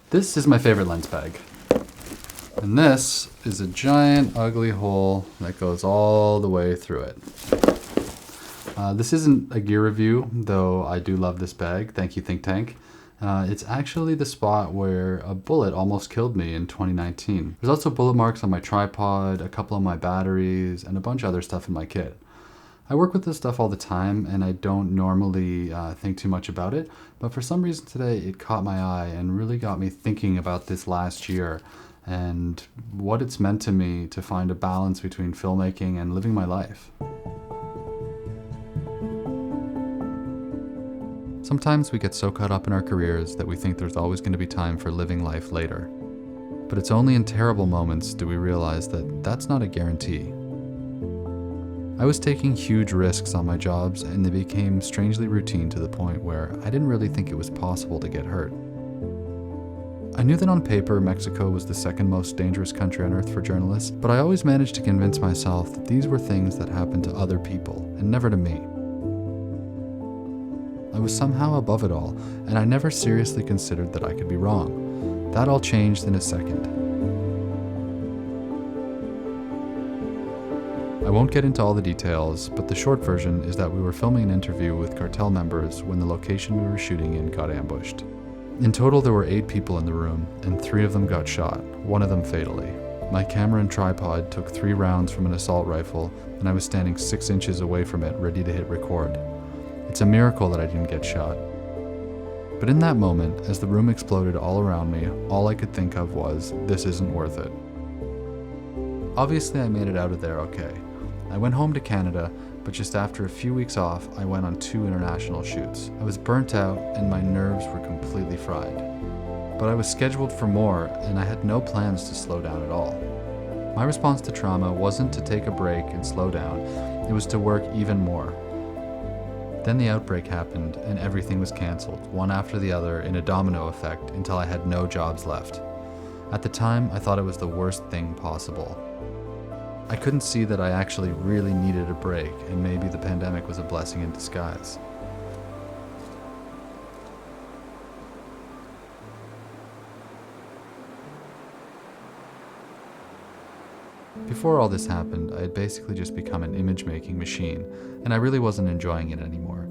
This is my favorite lens bag. And this is a giant ugly hole that goes all the way through it. This isn't a gear review, though I do love this bag. Thank you, Think Tank. It's actually the spot where a bullet almost killed me in 2019. There's also bullet marks on my tripod, a couple of my batteries, and a bunch of other stuff in my kit. I work with this stuff all the time, and I don't normally think too much about it, but for some reason today it caught my eye and really got me thinking about this last year and what it's meant to me to find a balance between filmmaking and living my life. Sometimes we get so caught up in our careers that we think there's always going to be time for living life later. But it's only in terrible moments do we realize that that's not a guarantee. I was taking huge risks on my jobs, and they became strangely routine to the point where I didn't really think it was possible to get hurt. I knew that on paper, Mexico was the second most dangerous country on earth for journalists, but I always managed to convince myself that these were things that happened to other people, and never to me. I was somehow above it all, and I never seriously considered that I could be wrong. That all changed in a second. I won't get into all the details, but the short version is that we were filming an interview with cartel members when the location we were shooting in got ambushed. In total, there were 8 people in the room, and 3 of them got shot, one of them fatally. My camera and tripod took 3 rounds from an assault rifle, and I was standing 6 inches away from it, ready to hit record. It's a miracle that I didn't get shot. But in that moment, as the room exploded all around me, all I could think of was, this isn't worth it. Obviously, I made it out of there okay. I went home to Canada, but just after a few weeks off, I went on 2 international shoots. I was burnt out and my nerves were completely fried. But I was scheduled for more, and I had no plans to slow down at all. My response to trauma wasn't to take a break and slow down, it was to work even more. Then the outbreak happened, and everything was canceled, one after the other in a domino effect until I had no jobs left. At the time, I thought it was the worst thing possible. I couldn't see that I actually really needed a break, and maybe the pandemic was a blessing in disguise. Before all this happened, I had basically just become an image-making machine, and I really wasn't enjoying it anymore.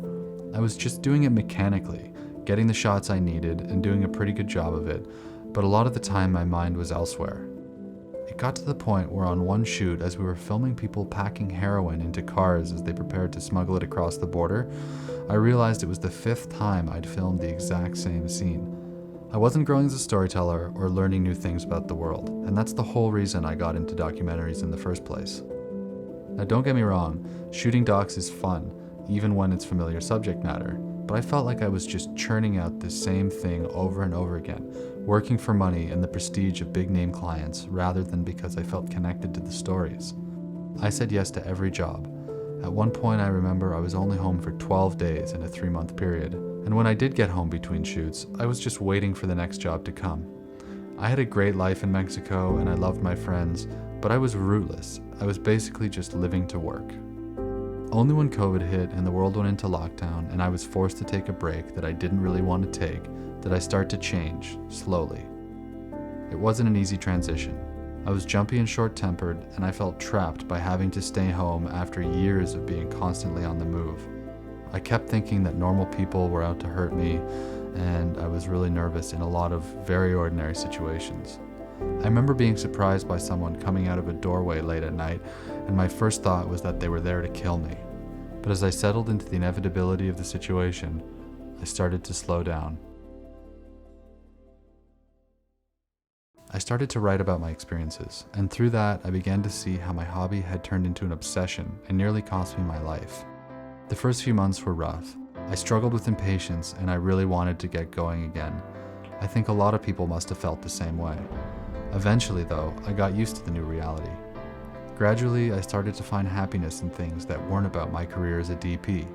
I was just doing it mechanically, getting the shots I needed and doing a pretty good job of it, but a lot of the time my mind was elsewhere. It got to the point where on one shoot, as we were filming people packing heroin into cars as they prepared to smuggle it across the border, I realized it was the 5th time I'd filmed the exact same scene. I wasn't growing as a storyteller or learning new things about the world, and that's the whole reason I got into documentaries in the first place. Now don't get me wrong, shooting docs is fun, even when it's familiar subject matter, but I felt like I was just churning out the same thing over and over again, working for money and the prestige of big-name clients rather than because I felt connected to the stories. I said yes to every job. At one point I remember I was only home for 12 days in a 3-month period, and when I did get home between shoots, I was just waiting for the next job to come. I had a great life in Mexico and I loved my friends, but I was rootless. I was basically just living to work. Only when COVID hit and the world went into lockdown and I was forced to take a break that I didn't really want to take, did I start to change, slowly. It wasn't an easy transition. I was jumpy and short-tempered, and I felt trapped by having to stay home after years of being constantly on the move. I kept thinking that normal people were out to hurt me, and I was really nervous in a lot of very ordinary situations. I remember being surprised by someone coming out of a doorway late at night, and my first thought was that they were there to kill me. But as I settled into the inevitability of the situation, I started to slow down. I started to write about my experiences, and through that I began to see how my hobby had turned into an obsession and nearly cost me my life. The first few months were rough. I struggled with impatience and I really wanted to get going again. I think a lot of people must have felt the same way. Eventually though, I got used to the new reality. Gradually, I started to find happiness in things that weren't about my career as a DP.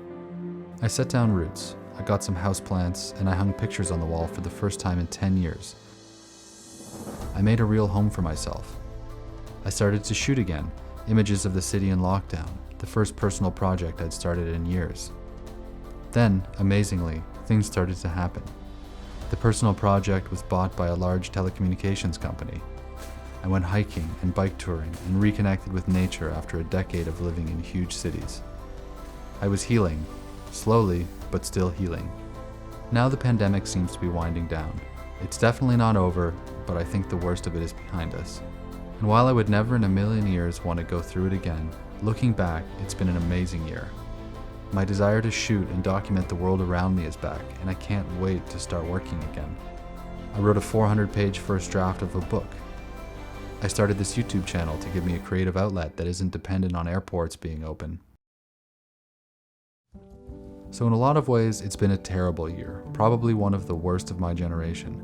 I set down roots, I got some houseplants, and I hung pictures on the wall for the first time in 10 years. I made a real home for myself. I started to shoot again, images of the city in lockdown, the first personal project I'd started in years. Then, amazingly, things started to happen. The personal project was bought by a large telecommunications company. I went hiking and bike touring and reconnected with nature after a decade of living in huge cities. I was healing, slowly, but still healing. Now the pandemic seems to be winding down. It's definitely not over, but I think the worst of it is behind us. And while I would never in a million years want to go through it again, looking back, it's been an amazing year. My desire to shoot and document the world around me is back, and I can't wait to start working again. I wrote a 400-page first draft of a book. I started this YouTube channel to give me a creative outlet that isn't dependent on airports being open. So in a lot of ways, it's been a terrible year, probably one of the worst of my generation.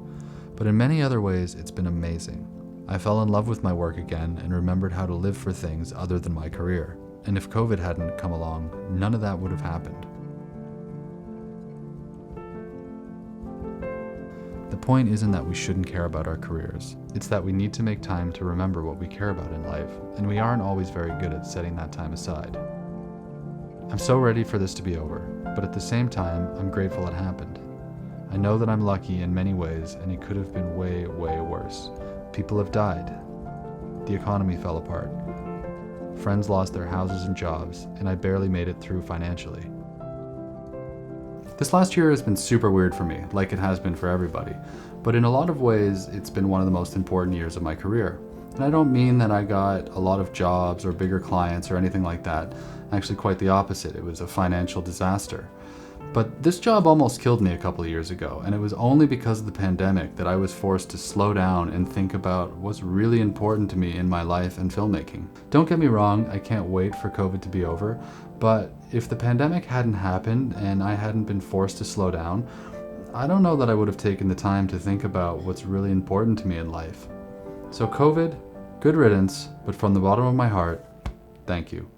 But in many other ways, it's been amazing. I fell in love with my work again and remembered how to live for things other than my career. And if COVID hadn't come along, none of that would have happened. The point isn't that we shouldn't care about our careers. It's that we need to make time to remember what we care about in life, and we aren't always very good at setting that time aside. I'm so ready for this to be over, but at the same time, I'm grateful it happened. I know that I'm lucky in many ways, and it could have been way, way worse. People have died. The economy fell apart. Friends lost their houses and jobs, and I barely made it through financially. This last year has been super weird for me, like it has been for everybody, but in a lot of ways, it's been one of the most important years of my career. And I don't mean that I got a lot of jobs or bigger clients or anything like that. Actually, quite the opposite. It was a financial disaster. But this job almost killed me a couple of years ago, and it was only because of the pandemic that I was forced to slow down and think about what's really important to me in my life and filmmaking. Don't get me wrong, I can't wait for COVID to be over, but if the pandemic hadn't happened and I hadn't been forced to slow down, I don't know that I would have taken the time to think about what's really important to me in life. So COVID, good riddance, but from the bottom of my heart, thank you.